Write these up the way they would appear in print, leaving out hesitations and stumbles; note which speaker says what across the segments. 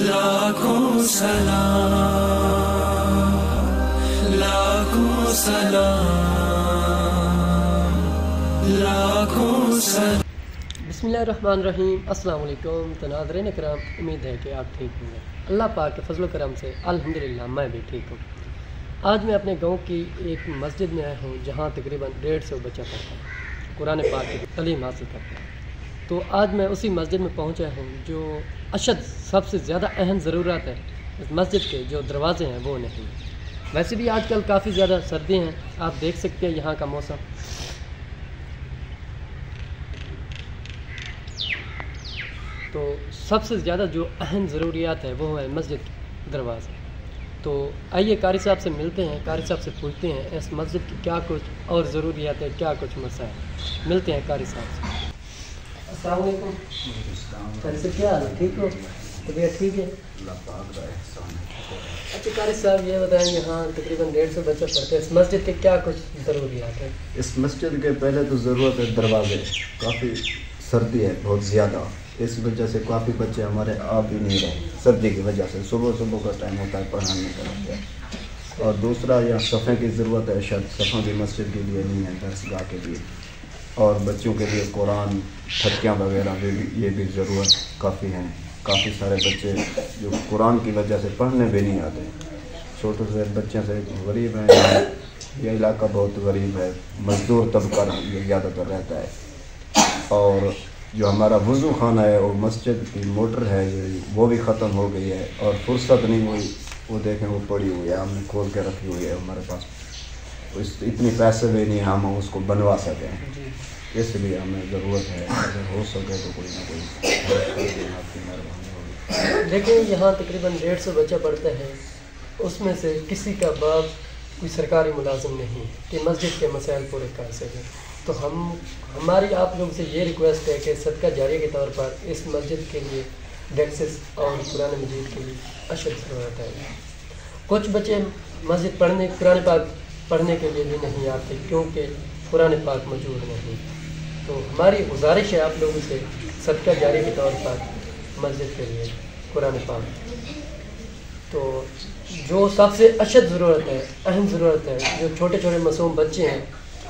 Speaker 1: लाखों सलाम, लाखों सलाम, लाखों सलाम। बिस्मिल्लाहिर्रहमानिर्रहीम। अस्सलाम वालेकुम। तो नाज़रीन इकराम, उम्मीद है कि आप ठीक होंगे। अल्लाह पाक के फजल करम से अल्हम्दुलिल्लाह मैं भी ठीक हूँ। आज मैं अपने गांव की एक मस्जिद में आया हूँ जहाँ तकरीबन 150 बच्चा पढ़ता है, कुरान पाक की तालीम हासिल करता है। तो आज मैं उसी मस्जिद में पहुँचा हूँ जो अशद सबसे ज़्यादा अहम ज़रूरत है इस मस्जिद के जो दरवाज़े हैं वो नहीं। वैसे भी आजकल काफ़ी ज़्यादा सर्दी हैं, आप देख सकते हैं यहाँ का मौसम। तो सबसे ज़्यादा जो अहम ज़रूरियात है वो है मस्जिद के दरवाज़े। तो आइए कारी साहब से मिलते हैं, कारी साहब से पूछते हैं इस मस्जिद की क्या कुछ और ज़रूरियात है, क्या कुछ मसाइल। मिलते हैं कारी साहब से। अस्सलाम वालेकुम। कैसे, क्या हाल है? ठीक हो? तबीयत ठीक है? अच्छा कारी साहब ये बताएं, यहाँ तकरीबन 150 बच्चे पढ़ते हैं, इस मस्जिद के क्या कुछ ज़रूरियात है?
Speaker 2: इस मस्जिद के पहले तो ज़रूरत है दरवाजे। काफ़ी सर्दी है बहुत ज़्यादा, इस वजह से काफ़ी बच्चे हमारे आ भी नहीं रहे सर्दी की वजह से। सुबह सुबह का टाइम होता है पढ़ाने का। और दूसरा यहाँ सफ़े की ज़रूरत है, शायद सफ़ा भी मस्जिद के लिए नहीं है, दरसगाह के लिए। और बच्चों के लिए कुरान ठक्कियाँ वगैरह भी ये भी ज़रूरत काफ़ी हैं। काफ़ी सारे बच्चे जो कुरान की वजह से पढ़ने भी नहीं आते, छोटे से बच्चे से गरीब हैं। ये इलाका बहुत गरीब है, मज़दूर तबका ये ज़्यादातर रहता है। और जो हमारा वज़ू खाना है और मस्जिद की मोटर है वो भी ख़त्म हो गई है और फुर्सत नहीं हुई, वो देखें वो पड़ी हुई है, हमने खोल के रखी हुई है हमारे पास। इतनी पैसे भी नहीं हम उसको बनवा सकें, इसलिए हमें ज़रूरत है अगर हो सके तो कोई ना कोई आपकी मेहरबानी होगी।
Speaker 1: देखिए यहाँ तकरीबन 150 बच्चा पढ़ते हैं, उसमें से किसी का बाप कोई सरकारी मुलाजिम नहीं है कि मस्जिद के मसाइल पूरे कर सके। तो हमारी आप लोगों से ये रिक्वेस्ट है कि सदका जारिया के तौर पर इस मस्जिद के लिए डेक्सेस और कुरान मजीद के लिए अशद ज़रूरत है। कुछ बच्चे मस्जिद कुरान पाक पढ़ने के लिए भी नहीं आते क्योंकि कुरान पाक मौजूद नहीं। तो हमारी गुजारिश है आप लोगों से सदका जारिया के तौर पर मस्जिद के लिए कुरान पाक। तो जो सबसे अशद ज़रूरत है, अहम ज़रूरत है, जो छोटे छोटे मासूम बच्चे हैं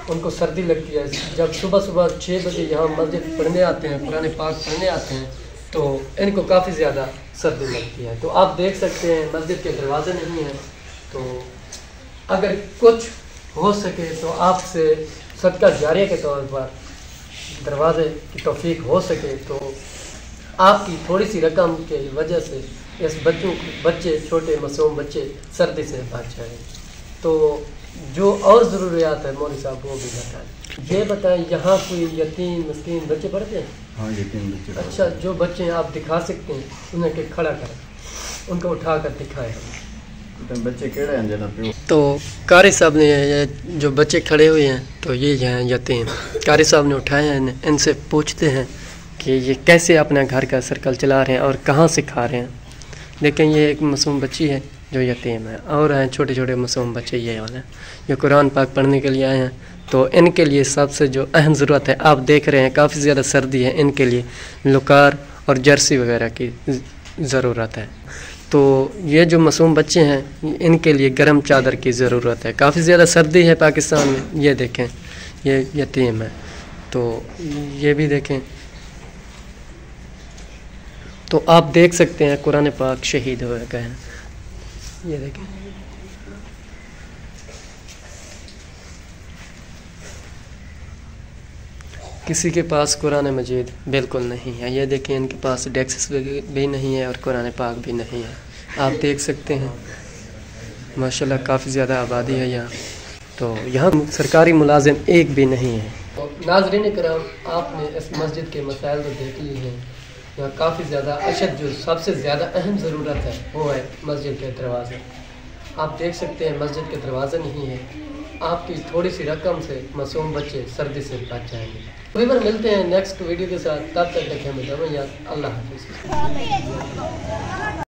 Speaker 1: उनको सर्दी लगती है, जब सुबह सुबह 6 बजे यहाँ मस्जिद पढ़ने आते हैं, कुरान पाक पढ़ने आते हैं, तो इनको काफ़ी ज़्यादा सर्दी लगती है। तो आप देख सकते हैं मस्जिद के दरवाज़े नहीं हैं। तो अगर कुछ हो सके तो आपसे सदका जारिया के तौर पर दरवाज़े की तौफीक हो सके तो आपकी थोड़ी सी रकम की वजह से इस बच्चे छोटे मासूम बच्चे सर्दी से बच जाएँ। तो जो और ज़रूरियात है मौलवी साहब वो भी बताएं। ये बताएं यहाँ कोई यतीम मिस्कीन बच्चे पढ़ते हैं?
Speaker 2: हाँ, यतीम बच्चे।
Speaker 1: अच्छा, जो बच्चे आप दिखा सकते हैं उन्हें के खड़ा करें, उनको उठा कर दिखाएँ
Speaker 2: बच्चे केड़े हैं जना पे।
Speaker 1: तो कारी साहब ने ये जो बच्चे खड़े हुए हैं तो ये हैं यतीम, कारी साहब ने उठाए हैं। इनसे पूछते हैं कि ये कैसे अपना घर का सर्कल चला रहे हैं और कहाँ से खा रहे हैं। लेकिन ये एक मासूम बच्ची है जो यतीम है, और हैं छोटे छोटे मासूम बच्चे ये वाले जो कुरान पाक पढ़ने के लिए आए हैं। तो इनके लिए सबसे जो अहम ज़रूरत है, आप देख रहे हैं काफ़ी ज़्यादा सर्दी है, इनके लिए लुकार और जर्सी वगैरह की ज़रूरत है। तो ये जो मासूम बच्चे हैं इनके लिए गर्म चादर की ज़रूरत है, काफ़ी ज़्यादा सर्दी है पाकिस्तान में। ये देखें ये यतीम है, तो ये भी देखें। तो आप देख सकते हैं कुरान पाक शहीद हो गए हैं, ये देखें। किसी के पास कुरान मजीद बिल्कुल नहीं है, ये देखें इनके पास डेक्सेस भी नहीं है और कुरान पाक भी नहीं है। आप देख सकते हैं माशाल्लाह काफ़ी ज़्यादा आबादी है यहाँ। तो यहाँ सरकारी मुलाजिम एक भी नहीं है। तो नाज़रीन इकराम, आपने इस मस्जिद के मसाइल तो देख लिए हैं। यहाँ काफ़ी ज़्यादा अशद जो सबसे ज़्यादा अहम ज़रूरत है वो है मस्जिद के दरवाज़े। आप देख सकते हैं मस्जिद के दरवाज़े नहीं है, आपकी थोड़ी सी रकम से मासूम बच्चे सर्दी से बच जाएंगे। तो फिर मिलते हैं नेक्स्ट वीडियो के साथ, तब तक देखें हमें। अल्लाह हाफ़िज़।